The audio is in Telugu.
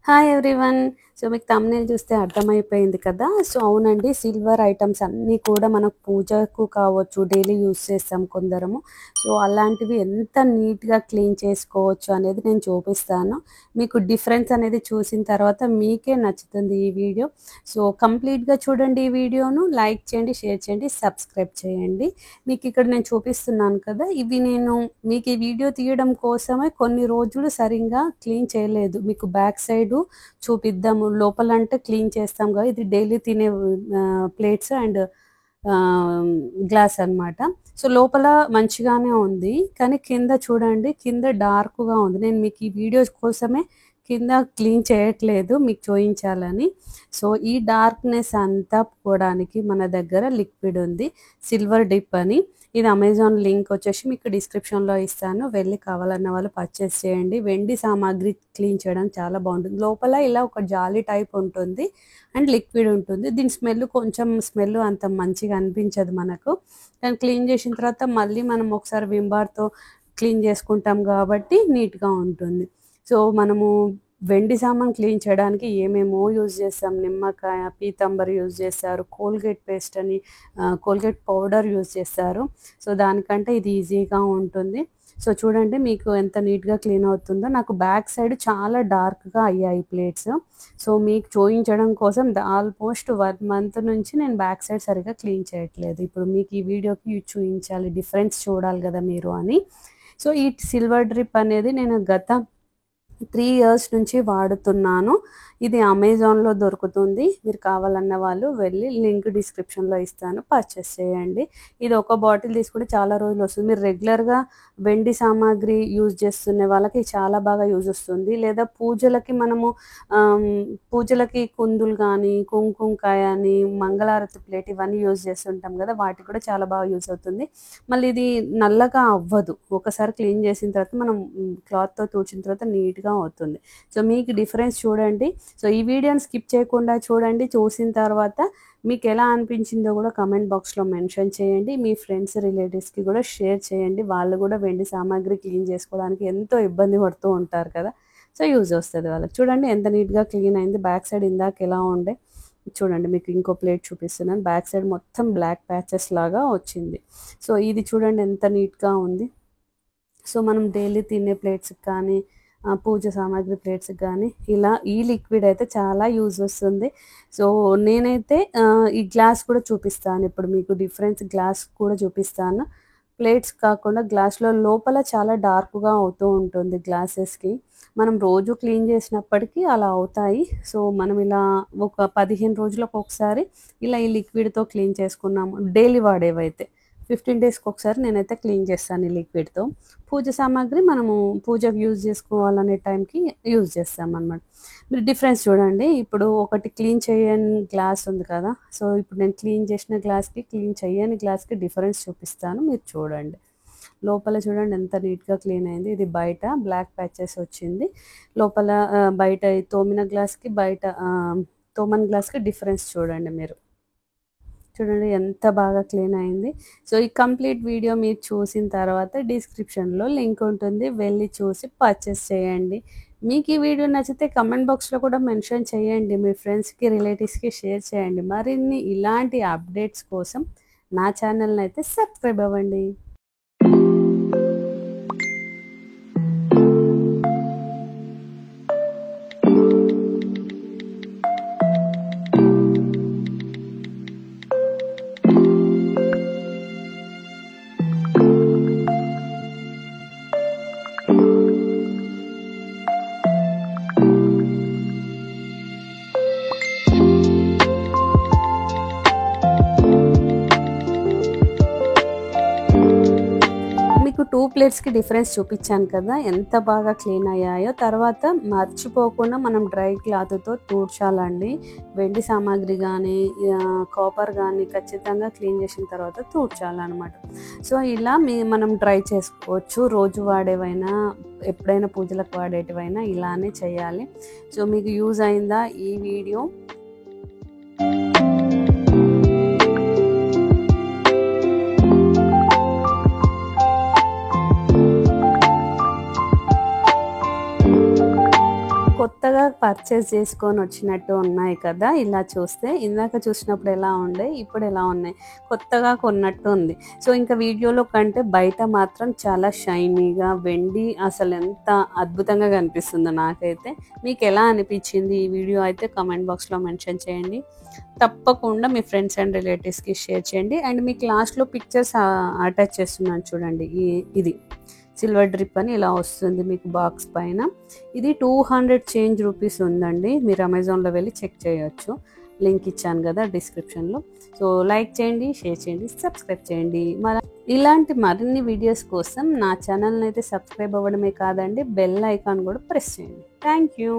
Hi everyone. సో, మీకు థంబ్‌నెయిల్ చూస్తే అర్థమైపోయింది కదా! సో, అవునండి. సిల్వర్ ఐటెమ్స్ అన్నీ కూడా మనకు పూజకు కావచ్చు, డైలీ యూజ్ చేస్తాం కొందరము. సో, అలాంటివి ఎంత నీట్‌గా క్లీన్ చేసుకోవచ్చు అనేది నేను చూపిస్తాను. మీకు డిఫరెన్స్ అనేది చూసిన తర్వాత మీకే నచ్చుతుంది ఈ వీడియో. సో, కంప్లీట్‌గా చూడండి ఈ వీడియోను. లైక్ చేయండి, షేర్ చేయండి, సబ్స్క్రైబ్ చేయండి. మీకిక్కడ నేను చూపిస్తున్నాను కదా! ఇవి నేను మీకు ఈ వీడియో తీయడం కోసమే కొన్ని రోజులు సరింగా క్లీన్ చేయలేదు. మీకు బ్యాక్ సైడు చూపిద్దాము. లోపలంటే క్లీన్ చేస్తాం కదా! ఇది డైలీ తినే ప్లేట్స్ అండ్ గ్లాస్ అన్నమాట. సో, లోపల మంచిగానే ఉంది. కానీ కింద చూడండి, కింద డార్క్‌గా ఉంది. నేను మీకు ఈ వీడియోస్ కోసమే కింద క్లీన్ చేయట్లేదు మీకు చూయించాలని. సో, ఈ డార్క్‌నెస్ అంతా పోవడానికి మన దగ్గర లిక్విడ్ ఉంది. సిల్వర్ డిప్ అని. ఇది అమెజాన్ లింక్ వచ్చేసి మీకు డిస్క్రిప్షన్‌లో ఇస్తాను. వెళ్లి కావాలన్న వాళ్ళు పర్చేస్ చేయండి. వెండి సామాగ్రి క్లీన్ చేయడం చాలా బాగుంటుంది. లోపల ఇలా ఒక జాలీ టైప్ ఉంటుంది అండ్ లిక్విడ్ ఉంటుంది. దీని స్మెల్ అంత మంచిగా అనిపించదు మనకు. కానీ క్లీన్ చేసిన తర్వాత మళ్ళీ మనం ఒకసారి విమ్ బార్‌తో క్లీన్ చేసుకుంటాం కాబట్టి నీట్‌గా ఉంటుంది. సో, మనము వెండి సామాను క్లీన్ చేయడానికి ఏమేమో యూజ్ చేస్తాం. నిమ్మకాయ, పీతాంబరి యూజ్ చేస్తారు. కోల్గేట్ పేస్ట్ అని కోల్గేట్ పౌడర్ యూజ్ చేస్తారు. సో, దానికంటే ఇది ఈజీగా ఉంటుంది. సో, చూడండి మీకు ఎంత నీట్‌గా క్లీన్ అవుతుందో. నాకు బ్యాక్ సైడ్ చాలా డార్క్‌గా అయ్యాయి ప్లేట్స్. సో, మీకు చూయించడం కోసం ఆల్మోస్ట్ 1 మంత్ నుంచి నేను బ్యాక్ సైడ్ సరిగ్గా క్లీన్ చేయట్లేదు. ఇప్పుడు మీకు ఈ వీడియోకి చూయించాలి. డిఫరెన్స్ చూడాలి కదా మీరు అని. సో, ఈ సిల్వర్ డ్రిప్ అనేది నేను గత 3 ఇయర్స్ నుంచి వాడుతున్నాను. ఇది అమెజాన్‌లో దొరుకుతుంది. మీరు కావాలన్న వాళ్ళు వెళ్ళి లింక్ డిస్క్రిప్షన్‌లో ఇస్తాను. పర్చేస్ చేయండి. ఇది ఒక బాటిల్ తీసుకుంటే చాలా రోజులు వస్తుంది. మీరు రెగ్యులర్‌గా వెండి సామాగ్రి యూజ్ చేస్తున్న వాళ్ళకి చాలా బాగా యూజ్ వస్తుంది. లేదా పూజలకి మనము పూజలకి కుందులు గానీ, కుంకుమకాయ అని, మంగళారతి ప్లేట్ ఇవన్నీ యూజ్ చేస్తుంటాం కదా! వాటికి కూడా చాలా బాగా యూజ్ అవుతుంది. మళ్ళీ ఇది నల్లగా అవ్వదు. ఒకసారి క్లీన్ చేసిన తర్వాత మనం క్లాత్‌తో తుడిచిన తర్వాత నీట్‌గా అవుతుంది. సో, మీకు డిఫరెన్స్ చూడండి. సో, ఈ వీడియోని స్కిప్ చేయకుండా చూడండి. చూసిన తర్వాత మీకెలా అనిపించిందో కూడా కామెంట్ బాక్స్‌లో మెన్షన్ చేయండి. మీ ఫ్రెండ్స్, రిలేటివ్స్‌కి కూడా షేర్ చేయండి. వాళ్ళు కూడా వెండి సామాగ్రి క్లీన్ చేసుకోవడానికి ఎంతో ఇబ్బంది పడుతూ ఉంటారు కదా! సో, యూజ్ వస్తది వాళ్ళకి. చూడండి ఎంత నీట్‌గా క్లీన్ అయింది. బ్యాక్ సైడ్ ఇందాక ఎలా ఉండే చూడండి మీకు ఇంకో ప్లేట్ చూపిస్తున్నాను. బ్యాక్ సైడ్ మొత్తం బ్లాక్ ప్యాచెస్ లాగా వచ్చింది. సో, ఇది చూడండి ఎంత నీట్‌గా ఉంది. సో, మనం డైలీ తినే ప్లేట్స్‌కి కానీ, పూజ సామాగ్రి ప్లేట్స్‌కి కానీ ఇలా ఈ లిక్విడ్ అయితే చాలా యూజ్ వస్తుంది. సో, నేనైతే ఈ గ్లాస్ కూడా చూపిస్తాను. ఇప్పుడు మీకు డిఫరెన్స్ గ్లాస్ కూడా చూపిస్తాను. ప్లేట్స్ కాకుండా గ్లాస్‌లో లోపల చాలా డార్క్‌గా అవుతూ ఉంటుంది గ్లాసెస్‌కి. మనం రోజు క్లీన్ చేసినప్పటికీ అలా అవుతాయి. సో, మనం ఇలా ఒక 15 రోజులకొకసారి ఇలా ఈ లిక్విడ్‌తో క్లీన్ చేసుకున్నాము. డైలీ వాడేవైతే. 15 డేస్‌కి ఒకసారి నేనైతే క్లీన్ చేస్తాను ఈ లిక్విడ్‌తో. పూజ సామాగ్రి మనము పూజకు యూజ్ చేసుకోవాలనే టైంకి యూజ్ చేస్తామనమాట. మీరు డిఫరెన్స్ చూడండి. ఇప్పుడు ఒకటి క్లీన్ చేయని గ్లాస్ ఉంది కదా! సో, ఇప్పుడు నేను క్లీన్ చేసిన గ్లాస్‌కి, క్లీన్ చెయ్యని గ్లాస్‌కి డిఫరెన్స్ చూపిస్తాను. మీరు చూడండి. లోపల చూడండి ఎంత నీట్‌గా క్లీన్ అయింది. ఇది బయట బ్లాక్ ప్యాచెస్ వచ్చింది. లోపల బయట తోమిన గ్లాస్‌కి, బయట తోమని గ్లాస్‌కి డిఫరెన్స్ చూడండి మీరు. చూడండి ఎంత బాగా క్లీన్ అయింది. సో, ఈ కంప్లీట్ వీడియో మీరు చూసిన తర్వాత డిస్క్రిప్షన్‌లో లింక్ ఉంటుంది. వెళ్ళి చూసి పర్చేస్ చేయండి. మీకు ఈ వీడియో నచ్చితే కామెంట్ బాక్స్‌లో కూడా మెన్షన్ చేయండి. మీ ఫ్రెండ్స్‌కి, రిలేటివ్స్‌కి షేర్ చేయండి. మరిన్ని ఇలాంటి అప్డేట్స్ కోసం నా ఛానల్‌ని అయితే సబ్స్క్రైబ్ అవ్వండి. మీకు 2 ప్లేట్స్‌కి డిఫరెన్స్ చూపిచ్చాను కదా! ఎంత బాగా క్లీన్ అయ్యాయో. తర్వాత మర్చిపోకుండా మనం డ్రై క్లాత్‌తో తుడచాలండి. వెండి సామాగ్రి గానీ, కాపర్ గానీ ఖచ్చితంగా క్లీన్ చేసిన తర్వాత తుడచాలనమాట. సో, ఇలా మనం డ్రై చేసుకోవచ్చు. రోజు వాడేవైనా, ఎప్పుడైనా పూజలకు వాడేటివైనా ఇలానే చేయాలి. సో, మీకు యూజ్ అయిందా ఈ వీడియో? కొత్తగా కొత్తగా పర్చేస్ చేసుకొని వచ్చినట్టు ఉన్నాయి కదా ఇలా చూస్తే. ఇందాక చూసినప్పుడు ఎలా ఉండే, ఇప్పుడు ఎలా ఉన్నాయి, కొత్తగా కొన్నట్టు ఉంది. సో ఇంకా వీడియోలో కంటే బయట మాత్రం చాలా షైనీగా వెండి అసలు ఎంత అద్భుతంగా కనిపిస్తుందో నాకైతే. మీకు ఎలా అనిపించింది ఈ వీడియో అయితే కామెంట్ బాక్స్లో మెన్షన్ చేయండి. తప్పకుండా మీ ఫ్రెండ్స్ అండ్ రిలేటివ్స్కి షేర్ చేయండి. అండ్ మీకు లాస్ట్లో పిక్చర్స్ అటాచ్ చేస్తున్నాను చూడండి. ఇది సిల్వర్ డ్రిప్ అని ఇలా వస్తుంది మీకు బాక్స్ పైన. ఇది 200 చేంజ్ రూపీస్ ఉందండి. మీరు అమెజాన్లో వెళ్ళి చెక్ చేయొచ్చు. లింక్ ఇచ్చాను కదా డిస్క్రిప్షన్లో. సో లైక్ చేయండి, షేర్ చేయండి, సబ్స్క్రైబ్ చేయండి. ఇలాంటి మరిన్ని వీడియోస్ కోసం నా ఛానల్ని అయితే సబ్స్క్రైబ్ అవ్వడమే కాదండి, బెల్ ఐకాన్ కూడా ప్రెస్ చేయండి. Thank you.